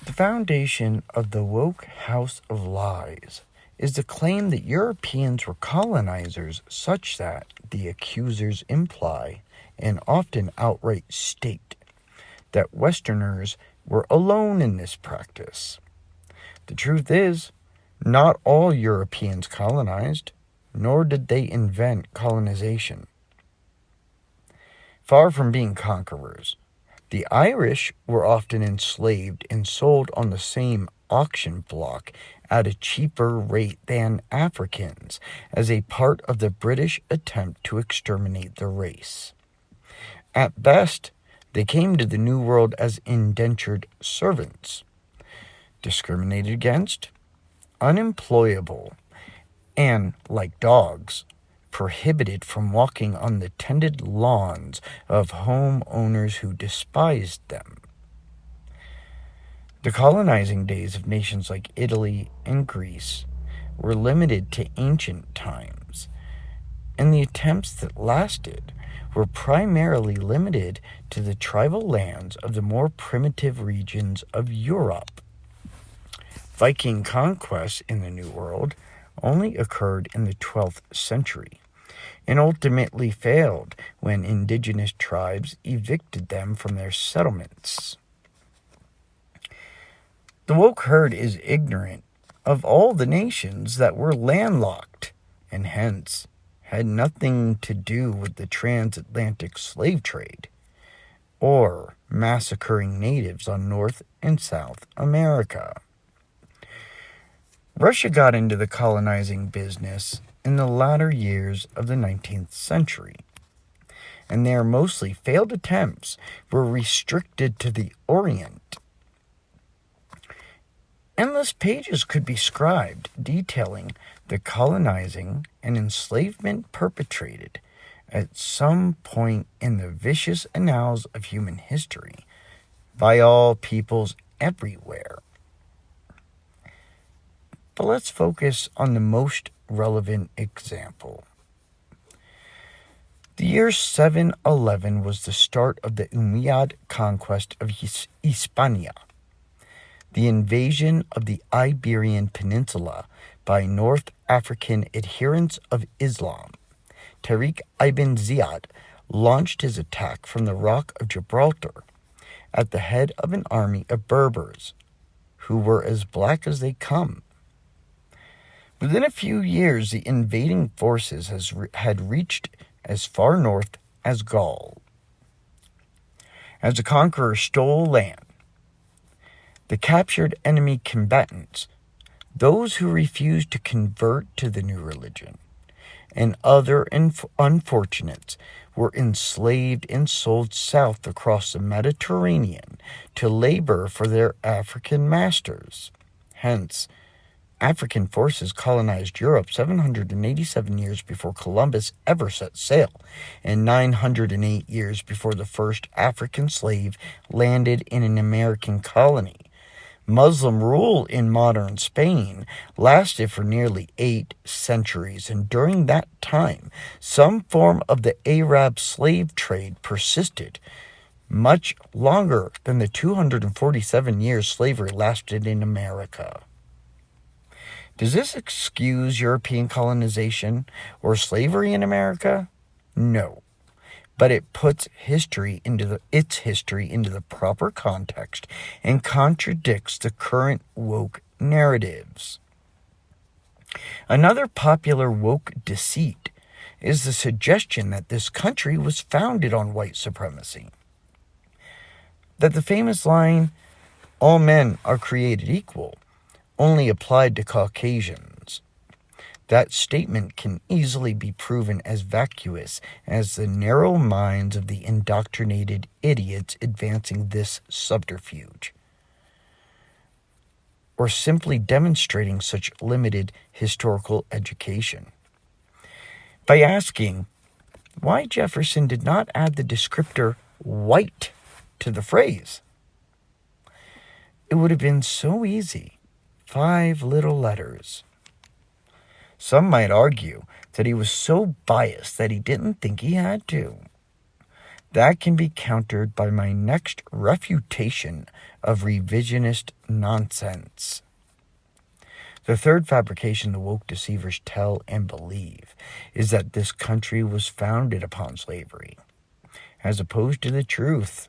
The foundation of the woke house of lies is the claim that Europeans were colonizers, such that the accusers imply, and often outright state, that Westerners were alone in this practice. The truth is, not all Europeans colonized, nor did they invent colonization. Far from being conquerors, the Irish were often enslaved and sold on the same auction block at a cheaper rate than Africans, as a part of the British attempt to exterminate the race. At best, they came to the New World as indentured servants, discriminated against, unemployable, and, like dogs, prohibited from walking on the tended lawns of homeowners who despised them. The colonizing days of nations like Italy and Greece were limited to ancient times, and the attempts that lasted were primarily limited to the tribal lands of the more primitive regions of Europe. Viking conquests in the New World only occurred in the 12th century, and ultimately failed when indigenous tribes evicted them from their settlements. The woke herd is ignorant of all the nations that were landlocked, and hence had nothing to do with the transatlantic slave trade, or massacring natives on North and South America. Russia got into the colonizing business in the latter years of the 19th century, and their mostly failed attempts were restricted to the Orient. Endless pages could be scribed detailing the colonizing and enslavement perpetrated at some point in the vicious annals of human history by all peoples everywhere. But let's focus on the most relevant example. The year 711 was the start of the Umayyad conquest of Hispania, the invasion of the Iberian Peninsula by North African adherents of Islam. Tariq ibn Ziyad launched his attack from the Rock of Gibraltar at the head of an army of Berbers, who were as black as they come. Within a few years, the invading forces had reached as far north as Gaul. As the conqueror stole land, the captured enemy combatants, those who refused to convert to the new religion, and other unfortunates, were enslaved and sold south across the Mediterranean to labor for their African masters. Hence, African forces colonized Europe 787 years before Columbus ever set sail, and 908 years before the first African slave landed in an American colony. Muslim rule in modern Spain lasted for nearly 8 centuries, and during that time, some form of the Arab slave trade persisted, much longer than the 247 years slavery lasted in America. Does this excuse European colonization or slavery in America? No. But it puts its history into the proper context and contradicts the current woke narratives. Another popular woke deceit is the suggestion that this country was founded on white supremacy. That the famous line, "all men are created equal," only applied to Caucasians. That statement can easily be proven as vacuous as the narrow minds of the indoctrinated idiots advancing this subterfuge, or simply demonstrating such limited historical education. By asking why Jefferson did not add the descriptor white to the phrase, it would have been so easy. 5 little letters. Some might argue that he was so biased that he didn't think he had to. That can be countered by my next refutation of revisionist nonsense. The third fabrication the woke deceivers tell and believe is that this country was founded upon slavery, as opposed to the truth.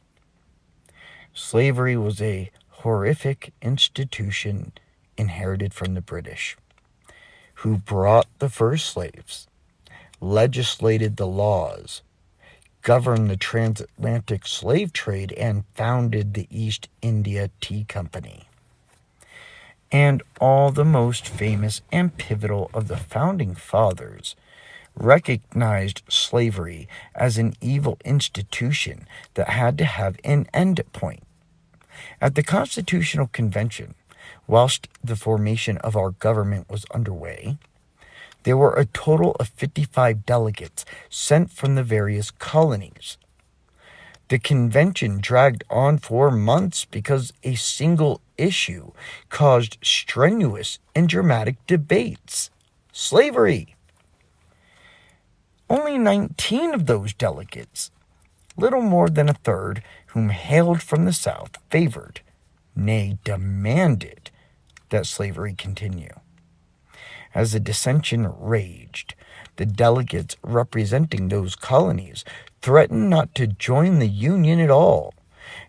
Slavery was a horrific institution inherited from the British, who brought the first slaves, legislated the laws, governed the transatlantic slave trade, and founded the East India Tea Company. And all the most famous and pivotal of the founding fathers recognized slavery as an evil institution that had to have an end point. At the Constitutional Convention, whilst the formation of our government was underway, there were a total of 55 delegates sent from the various colonies. The convention dragged on for months because a single issue caused strenuous and dramatic debates: slavery. Only 19 of those delegates, little more than a third, whom hailed from the South, favored, nay, demanded, that slavery continue. As the dissension raged, the delegates representing those colonies threatened not to join the Union at all,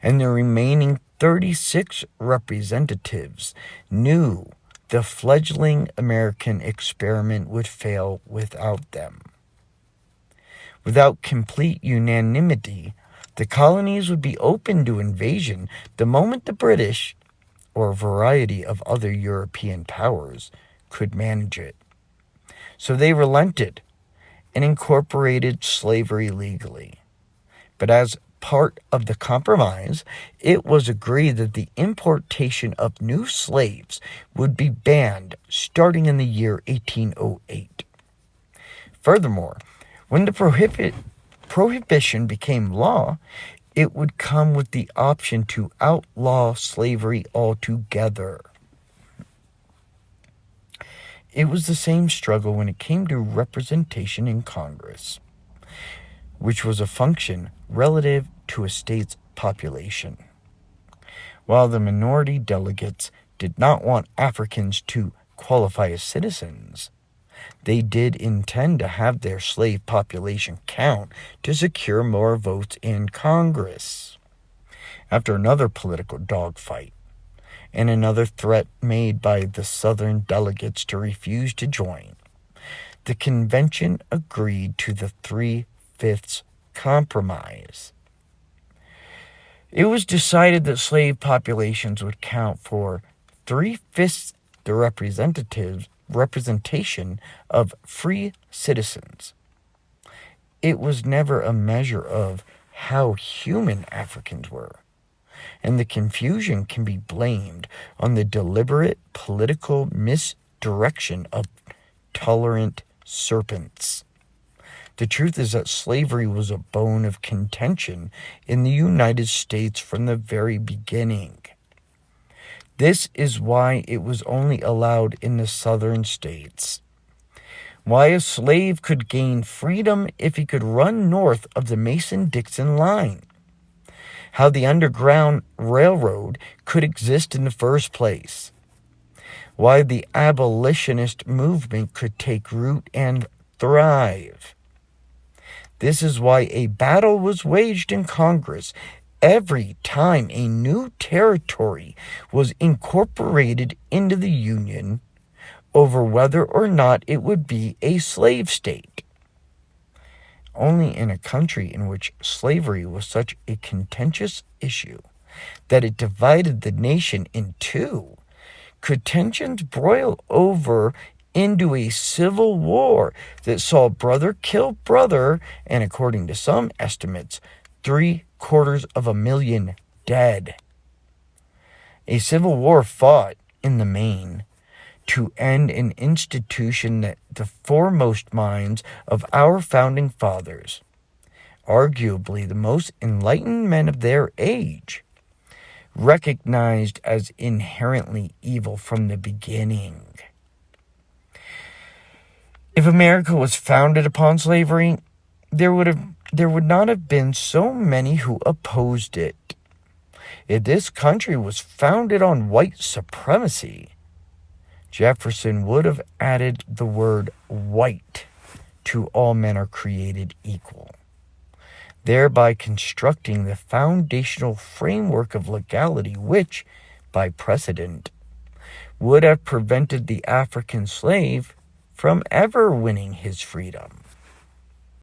and the remaining 36 representatives knew the fledgling American experiment would fail without them. Without complete unanimity, the colonies would be open to invasion the moment the British, or a variety of other European powers, could manage it. So they relented and incorporated slavery legally. But as part of the compromise, it was agreed that the importation of new slaves would be banned starting in the year 1808. Furthermore, when the prohibition became law, it would come with the option to outlaw slavery altogether. It was the same struggle when it came to representation in Congress, which was a function relative to a state's population. While the minority delegates did not want Africans to qualify as citizens, they did intend to have their slave population count to secure more votes in Congress. After another political dogfight, and another threat made by the Southern delegates to refuse to join, the convention agreed to the 3/5 compromise. It was decided that slave populations would count for 3/5 the representation of free citizens. It was never a measure of how human Africans were, and the confusion can be blamed on the deliberate political misdirection of tolerant serpents. The truth is that slavery was a bone of contention in the United States from the very beginning. This is why it was only allowed in the southern states. Why a slave could gain freedom if he could run north of the Mason-Dixon line. How the Underground Railroad could exist in the first place. Why the abolitionist movement could take root and thrive. This is why a battle was waged in Congress every time a new territory was incorporated into the Union over whether or not it would be a slave state. Only in a country in which slavery was such a contentious issue that it divided the nation in two could tensions broil over into a civil war that saw brother kill brother, and according to some estimates, 750,000 dead. A civil war fought, in the main, to end an institution that the foremost minds of our founding fathers, arguably the most enlightened men of their age, recognized as inherently evil from the beginning. If America was founded upon slavery, there would have there would not have been so many who opposed it. If this country was founded on white supremacy, Jefferson would have added the word white to all men are created equal, thereby constructing the foundational framework of legality which, by precedent, would have prevented the African slave from ever winning his freedom.